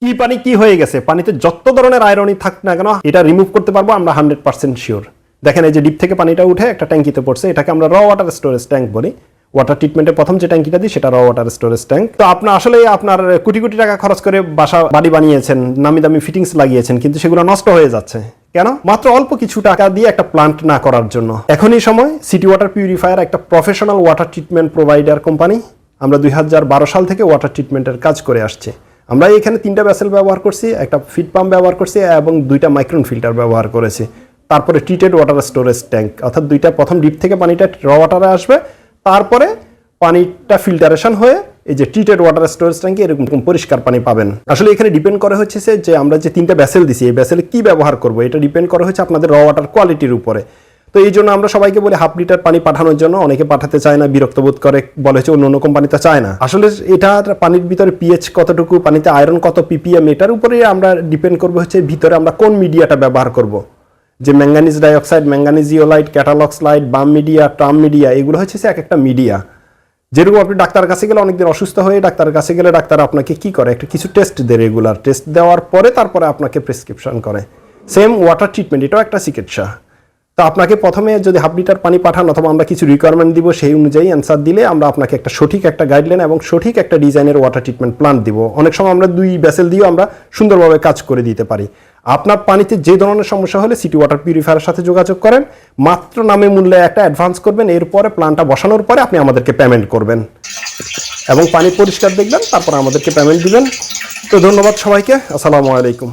কি পানি কি হয়ে গেছে, পানিতে যত ধরনের আয়রনই থাক না কেন এটা রিমুভ করতে পারবো আমরা 100% শিওর। দেখেন এই যে ডিপ থেকে পানিটা উঠে একটা ট্যাঙ্কিতে পড়ছে, এটাকে আমরা র ওয়াটার স্টোরেজ ট্যাঙ্ক বলি। ওয়াটার ট্রিটমেন্টের প্রথম যে ট্যাঙ্কিটা দিই সেটা র ওয়াটার স্টোরেজ ট্যাঙ্ক। তো আপনার আসলে আপনার কোটি কোটি টাকা খরচ করে বাড়ি বানিয়েছেন, নামি দামি ফিটিংস লাগিয়েছেন, কিন্তু সেগুলো নষ্ট হয়ে যাচ্ছে কেন? মাত্র অল্প কিছু টাকা দিয়ে একটা প্লান্ট না করার জন্য। এখনই সময় সিটি ওয়াটার পিউরিফায়ার একটা professional water treatment provider company. আমরা 2012 সাল থেকে ওয়াটার ট্রিটমেন্টের কাজ করে আসছি। আমরা এখানে 3টা ভেসেল ব্যবহার করছি, একটা ফিড পাম্প ব্যবহার করছি এবং 2টা মাইক্রন ফিল্টার ব্যবহার করেছি। তারপরে ট্রিটেড ওয়াটার স্টোরেজ ট্যাঙ্ক, অর্থাৎ 2টা প্রথম ডিপ থেকে পানিটা র ওয়াটারে আসবে, তারপরে পানিটা ফিল্টারেশন হয়ে এই যে ট্রিটেড ওয়াটার স্টোরেজ ট্যাঙ্কে এরকম পরিষ্কার পানি পাবেন। আসলে এখানে ডিপেন্ড করে হচ্ছে যে আমরা যে 3টা ভেসেল দিছি এই ভেসেলে কি ব্যবহার করব, এটা ডিপেন্ড করে হচ্ছে আপনাদের র ওয়াটার কোয়ালিটির উপরে। তো এই জন্য আমরা সবাইকে বলি হাফ লিটার পানি পাঠানোর জন্য, অনেকে পাঠাতে চায় না, বিরক্ত বোধ করে, বলে হচ্ছে অন্য কোম্পানিতে চায় না। আসলে এটার পানির ভিতরে পিএইচ কতটুকু, পানিতে আয়রন কত ppm, এটার উপরে আমরা ডিপেন্ড করবো হচ্ছে ভিতরে আমরা কোন মিডিয়াটা ব্যবহার করব। যে ম্যাঙ্গানিজ ডাইঅক্সাইড, ম্যাঙ্গানিজ ইওলাইট, ক্যাটালক্সাইড, বাম মিডিয়া, ট্রাম মিডিয়া, এগুলো হচ্ছে এক একটা মিডিয়া। যেরকম আপনি ডাক্তারের কাছে গেলে অনেকদিন অসুস্থ হয়ে ডাক্তারের কাছে গেলে ডাক্তার আপনাকে কি করে, একটা কিছু টেস্ট দেয়, রেগুলার টেস্ট দেওয়ার পরে তারপরে আপনাকে প্রেসক্রিপশন করে। সেম ওয়াটার ট্রিটমেন্ট, এটাও একটা চিকিৎসা। তো আপনাকে প্রথমে যদি হাফ লিটার পানি পাঠান অথবা আমরা কিছু রিকোয়ারমেন্ট দিব, সেই অনুযায়ী অ্যান্সার দিলে আমরা আপনাকে একটা সঠিক একটা গাইডলাইন এবং সঠিক একটা ডিজাইনের ওয়াটার ট্রিটমেন্ট প্ল্যান্ট দিব। অনেক সময় আমরা 2 ভেসেল দিয়েও আমরা সুন্দরভাবে কাজ করে দিতে পারি। আপনার পানিতে যে ধরনের সমস্যা হলে সিটি ওয়াটার পিউরিফায়ারের সাথে যোগাযোগ করেন, মাত্র নামে মূল্যে একটা অ্যাডভান্স করবেন, এরপরে প্ল্যানটা বসানোর পরে আপনি আমাদেরকে পেমেন্ট করবেন এবং পানি পরিষ্কার দেখবেন, তারপর আমাদেরকে পেমেন্ট দিবেন। তো ধন্যবাদ সবাইকে, আসসালামু আলাইকুম।